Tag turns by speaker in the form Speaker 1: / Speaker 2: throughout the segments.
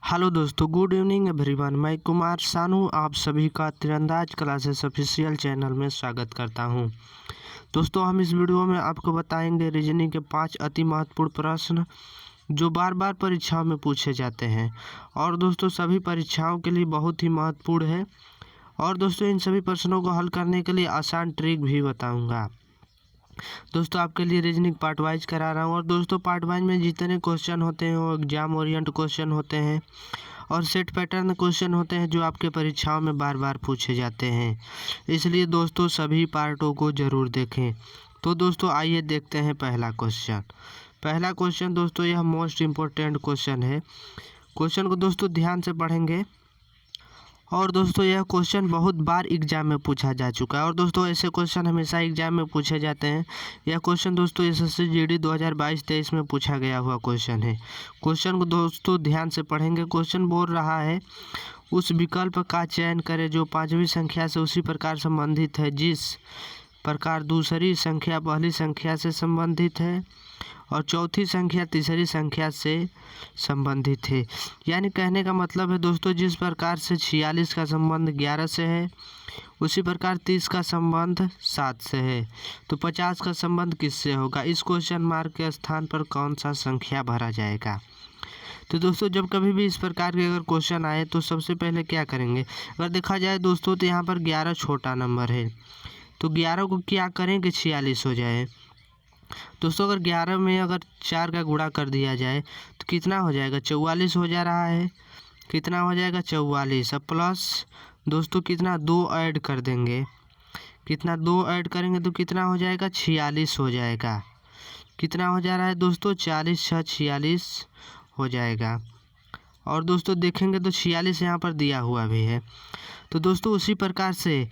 Speaker 1: Hello दोस्तों, good evening everyone. मैं कुमार सानू आप सभी का तीरंदाज क्लासेस ऑफिशियल चैनल में स्वागत करता हूं। दोस्तों, हम इस वीडियो में आपको बताएंगे रीजनिंग के 5 अति महत्वपूर्ण प्रश्न जो बार बार परीक्षाओं में पूछे जाते हैं और दोस्तों सभी परीक्षाओं के लिए बहुत ही महत्वपूर्ण है। और दोस्तों इन सभी प्रश्नों को हल करने के लिए आसान ट्रिक भी बताऊँगा। दोस्तों आपके लिए रीजनिंग पार्ट वाइज करा रहा हूँ और दोस्तों पार्ट वाइज में जितने क्वेश्चन होते हैं वो एग्जाम ओरिएंट क्वेश्चन होते हैं और सेट पैटर्न क्वेश्चन होते हैं जो आपके परीक्षाओं में बार बार पूछे जाते हैं। इसलिए दोस्तों सभी पार्टों को ज़रूर देखें। तो दोस्तों आइए देखते हैं पहला क्वेश्चन दोस्तों यह मोस्ट इम्पोर्टेंट क्वेश्चन है। क्वेश्चन को दोस्तों ध्यान से पढ़ेंगे और दोस्तों यह क्वेश्चन बहुत बार एग्जाम में पूछा जा चुका है और दोस्तों ऐसे क्वेश्चन हमेशा एग्जाम में पूछे जाते हैं। यह क्वेश्चन दोस्तों एसएससी जीडी 2022-23 में पूछा गया हुआ क्वेश्चन है। क्वेश्चन को दोस्तों ध्यान से पढ़ेंगे। क्वेश्चन बोल रहा है उस विकल्प का चयन करें जो पांचवी संख्या से उसी प्रकार संबंधित है जिस प्रकार दूसरी संख्या पहली संख्या से संबंधित है और चौथी संख्या तीसरी संख्या से संबंधित है। यानी कहने का मतलब है दोस्तों जिस प्रकार से 46 का संबंध 11 से है उसी प्रकार 30 का संबंध 7 से है तो 50 का संबंध किससे होगा। इस क्वेश्चन मार्क के स्थान पर कौन सा संख्या भरा जाएगा। तो दोस्तों जब कभी भी इस प्रकार के अगर क्वेश्चन आए तो सबसे पहले क्या करेंगे। अगर देखा जाए दोस्तों तो यहाँ पर 11 छोटा नंबर है तो 11 को क्या करें कि 46 हो जाए। दोस्तों अगर 11 में अगर 4 का गुणा कर दिया जाए तो कितना हो जाएगा 44 हो जा रहा है। कितना हो जाएगा 44। अब प्लस दोस्तों कितना 2 ऐड कर देंगे। कितना 2 ऐड करेंगे तो कितना हो जाएगा 46 हो जाएगा। कितना हो जा रहा है दोस्तों 40 6 46 हो जाएगा। और दोस्तों देखेंगे तो 46 यहाँ पर दिया हुआ भी है। तो दोस्तों उसी प्रकार से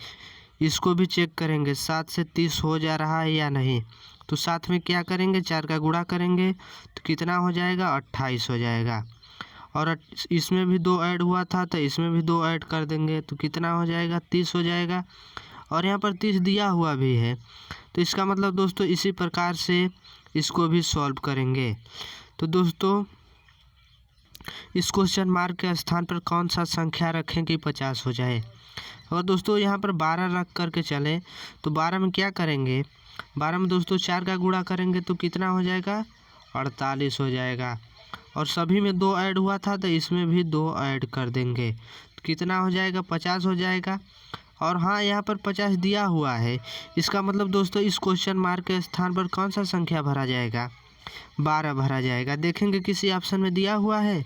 Speaker 1: इसको भी चेक करेंगे 7 से 30 हो जा रहा है या नहीं। तो साथ में क्या करेंगे 4 का गुणा करेंगे तो कितना हो जाएगा 28 हो जाएगा। और इसमें भी 2 ऐड हुआ था तो इसमें भी 2 ऐड कर देंगे तो कितना हो जाएगा 30 हो जाएगा। और यहाँ पर 30 दिया हुआ भी है तो इसका मतलब दोस्तों इसी प्रकार से इसको भी सॉल्व करेंगे। तो दोस्तों इस क्वेश्चन मार्क के स्थान पर कौन सा संख्या रखें कि 50 हो जाए। और दोस्तों यहाँ पर 12 रख करके चलें तो 12 में क्या करेंगे 12 में दोस्तों 4 का गुणा करेंगे तो कितना हो जाएगा 48 हो जाएगा। और सभी में 2 ऐड हुआ था तो इसमें भी 2 ऐड कर देंगे तो कितना हो जाएगा 50 हो जाएगा। और हाँ यहाँ पर 50 दिया हुआ है। इसका मतलब दोस्तों इस क्वेश्चन मार्क के स्थान पर कौन सा संख्या भरा जाएगा 12 भरा जाएगा। देखेंगे किसी ऑप्शन में दिया हुआ है।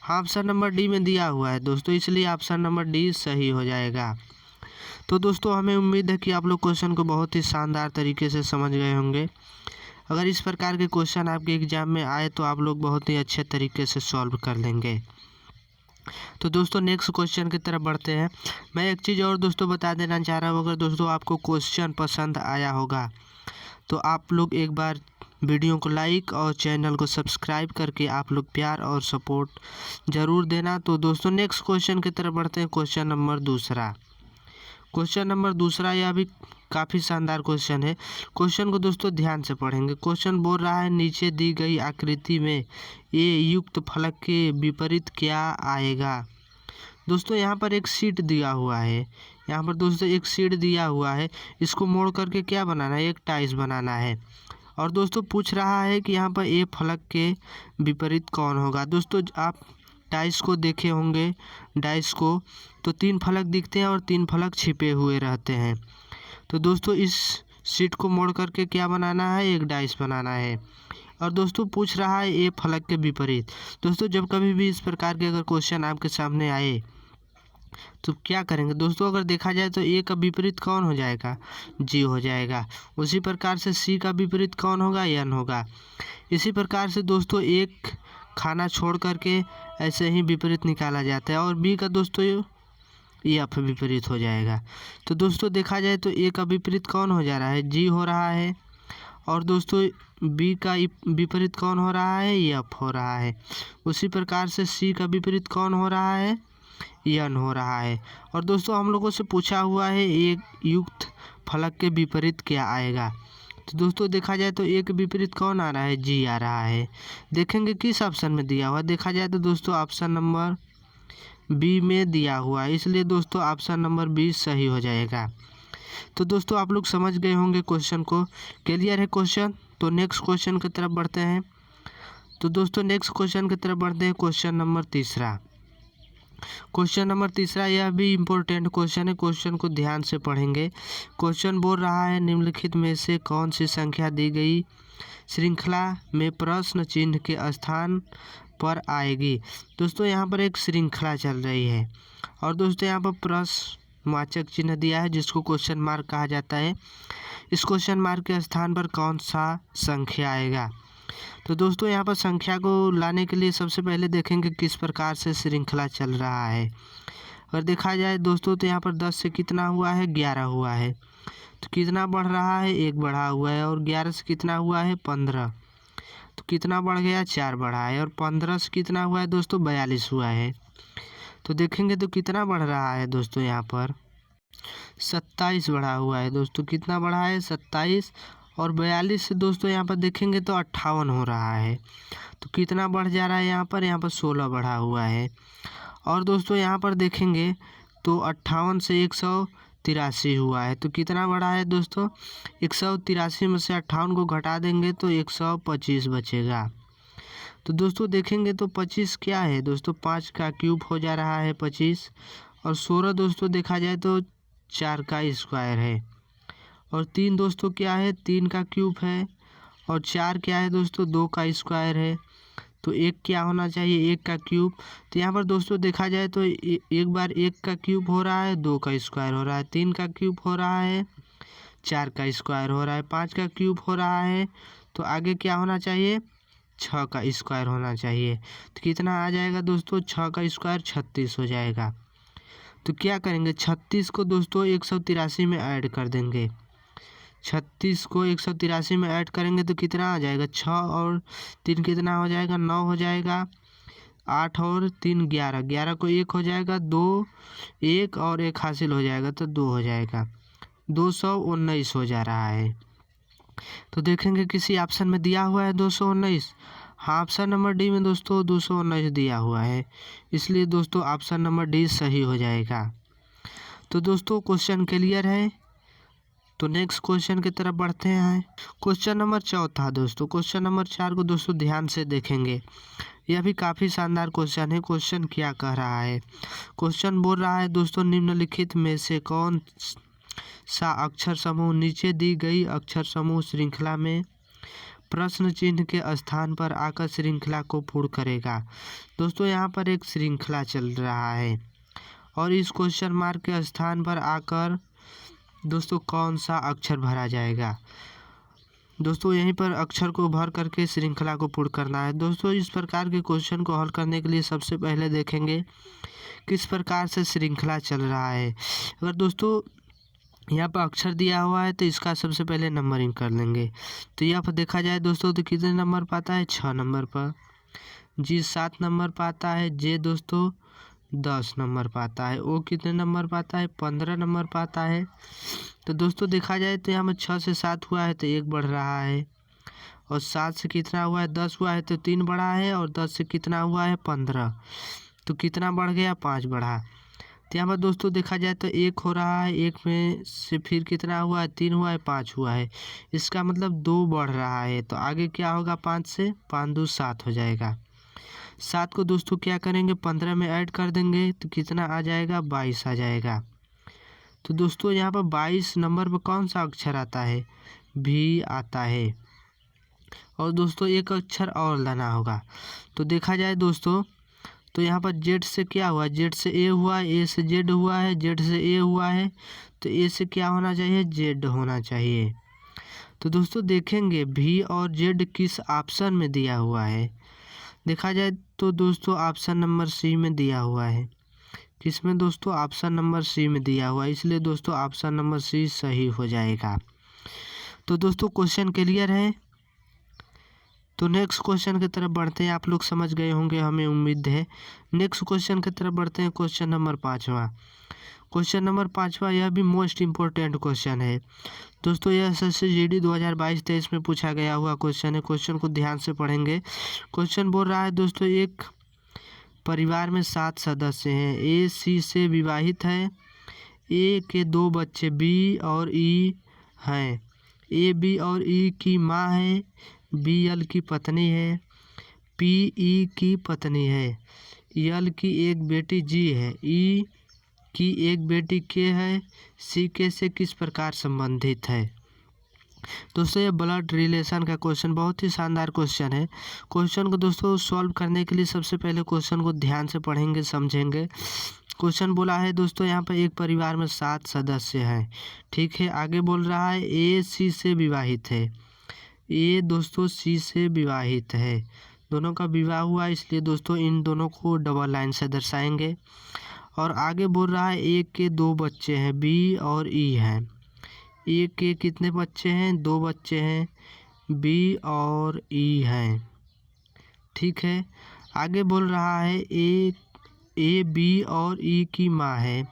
Speaker 1: हाँ ऑप्शन नंबर डी में दिया हुआ है दोस्तों, इसलिए ऑप्शन नंबर डी सही हो जाएगा। तो दोस्तों हमें उम्मीद है कि आप लोग क्वेश्चन को बहुत ही शानदार तरीके से समझ गए होंगे। अगर इस प्रकार के क्वेश्चन आपके एग्जाम में आए तो आप लोग बहुत ही अच्छे तरीके से सॉल्व कर लेंगे। तो दोस्तों नेक्स्ट क्वेश्चन की तरफ बढ़ते हैं। मैं एक चीज़ और दोस्तों बता देना चाह रहा हूँ, अगर दोस्तों आपको क्वेश्चन पसंद आया होगा तो आप लोग एक बार वीडियो को लाइक और चैनल को सब्सक्राइब करके आप लोग प्यार और सपोर्ट ज़रूर देना। तो दोस्तों नेक्स्ट क्वेश्चन की तरफ बढ़ते हैं। क्वेश्चन नंबर दूसरा यह भी काफ़ी शानदार क्वेश्चन है। क्वेश्चन को दोस्तों ध्यान से पढ़ेंगे। क्वेश्चन बोल रहा है नीचे दी गई आकृति में ए युक्त फलक के विपरीत क्या आएगा। दोस्तों यहाँ पर एक शीट दिया हुआ है। यहाँ पर दोस्तों एक शीट दिया हुआ है, इसको मोड़ करके क्या बनाना है एक टाइल्स बनाना है। और दोस्तों पूछ रहा है कि यहाँ पर ए फलक के विपरीत कौन होगा। दोस्तों आप टाइल्स को देखे होंगे डाइस को तो 3 फलक दिखते हैं और 3 फलक छिपे हुए रहते हैं। तो दोस्तों इस शीट को मोड़ करके क्या बनाना है एक डाइस बनाना है। और दोस्तों पूछ रहा है ए फलक के विपरीत। दोस्तों जब कभी भी इस प्रकार के अगर क्वेश्चन आपके सामने आए तो क्या करेंगे दोस्तों। अगर देखा जाए तो ए का विपरीत कौन हो जाएगा जी हो जाएगा। उसी प्रकार से सी का विपरीत कौन होगा एन होगा। इसी प्रकार से दोस्तों एक खाना छोड़ करके ऐसे ही विपरीत निकाला जाता है। और बी का दोस्तों एफ विपरीत हो जाएगा। तो दोस्तों देखा जाए तो ए का विपरीत कौन हो जा रहा है जी हो रहा है। और दोस्तों बी का विपरीत कौन हो रहा है एफ हो रहा है। उसी प्रकार से सी का विपरीत कौन हो रहा है एन हो रहा है। और दोस्तों हम लोगों से पूछा हुआ है एक युक्त फलक के विपरीत क्या आएगा। तो दोस्तों देखा जाए तो ए के विपरीत कौन आ रहा है, जी आ रहा है। देखेंगे किस ऑप्शन में दिया हुआ, देखा जाए तो दोस्तों ऑप्शन नंबर बी में दिया हुआ है, इसलिए दोस्तों ऑप्शन नंबर बी सही हो जाएगा। तो दोस्तों आप लोग समझ गए होंगे क्वेश्चन को, क्लियर है क्वेश्चन। तो नेक्स्ट क्वेश्चन की तरफ बढ़ते हैं। तो दोस्तों नेक्स्ट क्वेश्चन की तरफ बढ़ते हैं, क्वेश्चन नंबर तीसरा। क्वेश्चन नंबर तीसरा यह भी इम्पोर्टेंट क्वेश्चन है, क्वेश्चन को ध्यान से पढ़ेंगे। क्वेश्चन बोल रहा है निम्नलिखित में से कौन सी संख्या दी गई श्रृंखला में प्रश्न चिन्ह के स्थान पर आएगी। दोस्तों यहाँ पर एक श्रृंखला चल रही है और दोस्तों यहाँ पर प्रश्नवाचक चिन्ह दिया है जिसको क्वेश्चन मार्क कहा जाता है। इस क्वेश्चन मार्क के स्थान पर कौन सा संख्या आएगा। तो दोस्तों यहाँ पर संख्या को लाने के लिए सबसे पहले देखेंगे किस प्रकार से श्रृंखला चल रहा है। अगर देखा जाए दोस्तों तो यहाँ पर 10 से कितना हुआ है, 11 हुआ है। तो कितना बढ़ रहा है, 1 बढ़ा हुआ है। और 11 से कितना हुआ है, 15। तो कितना बढ़ गया, 4 बढ़ा है। और 15 से कितना हुआ है दोस्तों, 42 हुआ है। तो देखेंगे तो कितना बढ़ रहा है दोस्तों, यहाँ पर 27 बढ़ा हुआ है। दोस्तों कितना बढ़ा है, 27। और 42 से दोस्तों यहाँ पर देखेंगे तो 58 हो रहा है। तो कितना बढ़ जा रहा है यहाँ पर 16 बढ़ा हुआ है। और दोस्तों यहाँ पर देखेंगे तो 58 से 183 हुआ है। तो कितना बढ़ा है दोस्तों, 183 में से 58 को घटा देंगे तो 125 बचेगा। तो दोस्तों देखेंगे तो 25 क्या है दोस्तों, 5 का क्यूब हो जा रहा है 25। और 16 दोस्तों देखा जाए तो 4 का स्क्वायर है। और 3 दोस्तों क्या है, 3 का क्यूब है। और 4 क्या है दोस्तों, 2 का स्क्वायर है। तो 1 क्या होना चाहिए, 1 का क्यूब। तो यहाँ पर दोस्तों देखा जाए तो एक बार 1 का क्यूब हो रहा है, 2 का स्क्वायर हो रहा है, 3 का क्यूब हो रहा है, 4 का स्क्वायर हो रहा है, 5 का क्यूब हो रहा है। तो आगे क्या होना चाहिए, 6 का स्क्वायर होना चाहिए। तो कितना आ जाएगा दोस्तों, 6 का स्क्वायर 36 हो जाएगा। तो क्या करेंगे, 36 को दोस्तों 183 में ऐड कर देंगे। 36 को 183 में ऐड करेंगे तो कितना आ जाएगा, 6 और 3 कितना हो जाएगा, 9 हो जाएगा। 8 और 3 11, 11 को 1 हो जाएगा, 2 1 और 1 हासिल हो जाएगा तो 2 हो जाएगा। 219 हो जा रहा है। तो देखेंगे किसी ऑप्शन में दिया हुआ है 219। हाँ, ऑप्शन नंबर डी में दोस्तों 219 दिया हुआ है, इसलिए दोस्तों ऑप्शन नंबर डी सही हो जाएगा। तो दोस्तों क्वेश्चन क्लियर है। तो नेक्स्ट क्वेश्चन की तरफ बढ़ते हैं। क्वेश्चन नंबर चौथा दोस्तों, क्वेश्चन नंबर 4 को दोस्तों ध्यान से देखेंगे, यह भी काफ़ी शानदार क्वेश्चन है। क्वेश्चन क्या कह रहा है, क्वेश्चन बोल रहा है दोस्तों निम्नलिखित में से कौन सा अक्षर समूह नीचे दी गई अक्षर समूह श्रृंखला में प्रश्न चिन्ह के स्थान पर आकर श्रृंखला को पूर्ण करेगा। दोस्तों यहाँ पर एक श्रृंखला चल रहा है और इस क्वेश्चन मार्क के स्थान पर आकर दोस्तों कौन सा अक्षर भरा जाएगा। दोस्तों यहीं पर अक्षर को भर करके श्रृंखला को पूर्ण करना है। दोस्तों इस प्रकार के क्वेश्चन को हल करने के लिए सबसे पहले देखेंगे किस प्रकार से श्रृंखला चल रहा है। अगर दोस्तों यहाँ पर अक्षर दिया हुआ है तो इसका सबसे पहले नंबरिंग कर लेंगे। तो यहाँ पर देखा जाए दोस्तों तो कितने नंबर पर आता है, 6 नंबर पर। जी 7 नंबर पर आता है। जे दोस्तों 10 नंबर पर आता है। ओ कितने नंबर पर आता है, 15 नंबर पर आता है। तो दोस्तों देखा जाए तो यहाँ में 6 से 7 हुआ है तो 1 बढ़ रहा है। और 7 से कितना हुआ है, 10 हुआ है तो 3 बढ़ा है। और 10 से कितना हुआ है, 15। तो कितना बढ़ गया, 5 बढ़ा। तो यहाँ पर दोस्तों देखा जाए तो 1 हो रहा है, 1 में से फिर कितना हुआ है, 3 हुआ है, 5 हुआ है। इसका मतलब 2 बढ़ रहा है। तो आगे क्या होगा, 5 से 5 2 7 हो जाएगा। 7 को दोस्तों क्या करेंगे, 15 में ऐड कर देंगे तो कितना आ जाएगा, 22 आ जाएगा। तो दोस्तों यहाँ पर 22 नंबर पर कौन सा अक्षर आता है, भी आता है। और दोस्तों एक अक्षर और लाना होगा। तो देखा जाए दोस्तों तो यहाँ पर जेड से क्या हुआ, जेड से ए हुआ, ए से जेड हुआ है, जेड से ए हुआ है। तो ए से क्या होना चाहिए, जेड होना चाहिए। तो दोस्तों देखेंगे भी और जेड किस ऑप्शन में दिया हुआ है। देखा जाए तो दोस्तों ऑप्शन नंबर सी में दिया हुआ है। किस में दोस्तों, ऑप्शन नंबर सी में दिया हुआ है, इसलिए दोस्तों ऑप्शन नंबर सी सही हो जाएगा। तो दोस्तों क्वेश्चन क्लियर है। तो नेक्स्ट क्वेश्चन की तरफ बढ़ते हैं। आप लोग समझ गए होंगे, हमें उम्मीद है। नेक्स्ट क्वेश्चन की तरफ बढ़ते हैं, क्वेश्चन नंबर 5वां। क्वेश्चन नंबर 5वां, यह भी मोस्ट इम्पोर्टेंट क्वेश्चन है दोस्तों। यह एसएससी जीडी 2022-23 में पूछा गया हुआ क्वेश्चन है। क्वेश्चन को ध्यान से पढ़ेंगे। क्वेश्चन बोल रहा है दोस्तों, एक परिवार में 7 सदस्य हैं। ए सी से विवाहित है। ए के 2 बच्चे बी और ई हैं। ए बी और ई की माँ है। बी एल की पत्नी है। पी ई की पत्नी है। एल की एक बेटी जी है। ई की एक बेटी के है। सी के से किस प्रकार संबंधित है। दोस्तों ये ब्लड रिलेशन का क्वेश्चन बहुत ही शानदार क्वेश्चन है। क्वेश्चन को दोस्तों सॉल्व करने के लिए सबसे पहले क्वेश्चन को ध्यान से पढ़ेंगे, समझेंगे। क्वेश्चन बोला है दोस्तों यहाँ पर एक परिवार में 7 सदस्य हैं, ठीक है। आगे बोल रहा है ए सी से विवाहित है। ए दोस्तों सी से विवाहित है, दोनों का विवाह हुआ, इसलिए दोस्तों इन दोनों को डबल लाइन से दर्शाएंगे। और आगे बोल रहा है ए के 2 बच्चे हैं, बी और ई हैं। ए के कितने बच्चे हैं? 2 बच्चे हैं। बी और ई हैं, ठीक है। आगे बोल रहा है ए बी और ई की माँ है।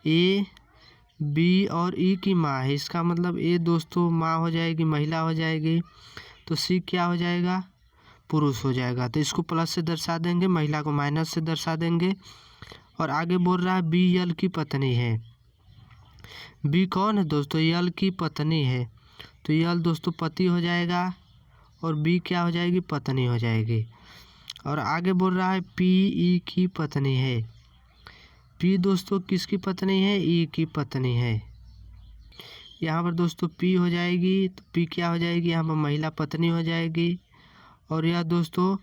Speaker 1: ए बी और ई की माँ है, इसका मतलब ए दोस्तों माँ हो जाएगी, महिला हो जाएगी। तो सी क्या हो जाएगा? पुरुष हो जाएगा। तो इसको प्लस से दर्शा देंगे, महिला को माइनस से दर्शा देंगे। और आगे बोल रहा है बी एल की पत्नी है। बी कौन है दोस्तों? एल की पत्नी है। तो एल दोस्तों पति हो जाएगा और बी क्या हो जाएगी? पत्नी हो जाएगी। और आगे बोल रहा है पी ई की पत्नी है। पी दोस्तों किसकी पत्नी है? ई की पत्नी है। यहाँ पर दोस्तों पी हो जाएगी, तो पी क्या हो जाएगी? यहाँ पर महिला पत्नी हो जाएगी। और यह दोस्तों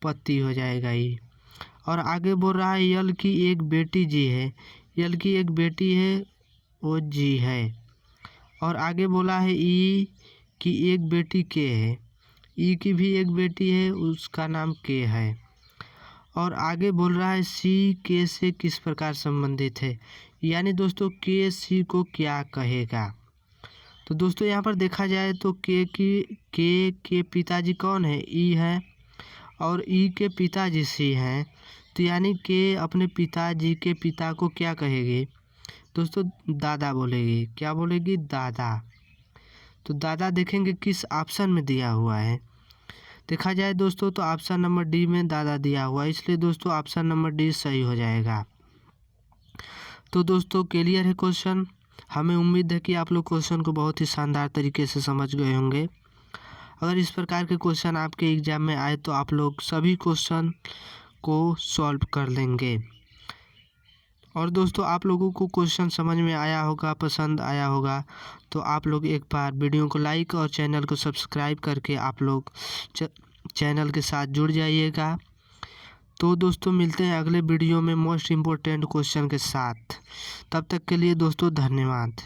Speaker 1: पति हो जाएगा ई। और आगे बोल रहा है एल की एक बेटी जी है। एल की एक बेटी है, वो जी है। और आगे बोला है ई की एक बेटी के है। ई की भी एक बेटी है, उसका नाम के है। और आगे बोल रहा है सी के से किस प्रकार संबंधित है, यानी दोस्तों के सी को क्या कहेगा। तो दोस्तों यहाँ पर देखा जाए तो के पिताजी कौन है? ई है। और ई के पिताजी सी हैं, तो यानी के अपने पिताजी के पिता को क्या कहेगी दोस्तों? दादा बोलेगी। क्या बोलेगी? दादा। तो दादा देखेंगे किस ऑप्शन में दिया हुआ है। देखा जाए दोस्तों तो ऑप्शन नंबर डी में दादा दिया हुआ है, इसलिए दोस्तों ऑप्शन नंबर डी सही हो जाएगा। तो दोस्तों क्लियर है क्वेश्चन। हमें उम्मीद है कि आप लोग क्वेश्चन को बहुत ही शानदार तरीके से समझ गए होंगे। अगर इस प्रकार के क्वेश्चन आपके एग्जाम में आए तो आप लोग सभी क्वेश्चन को सॉल्व कर लेंगे। और दोस्तों आप लोगों को क्वेश्चन समझ में आया होगा, पसंद आया होगा, तो आप लोग एक बार वीडियो को लाइक और चैनल को सब्सक्राइब करके आप लोग चैनल के साथ जुड़ जाइएगा। तो दोस्तों मिलते हैं अगले वीडियो में मोस्ट इम्पोर्टेंट क्वेश्चन के साथ। तब तक के लिए दोस्तों धन्यवाद।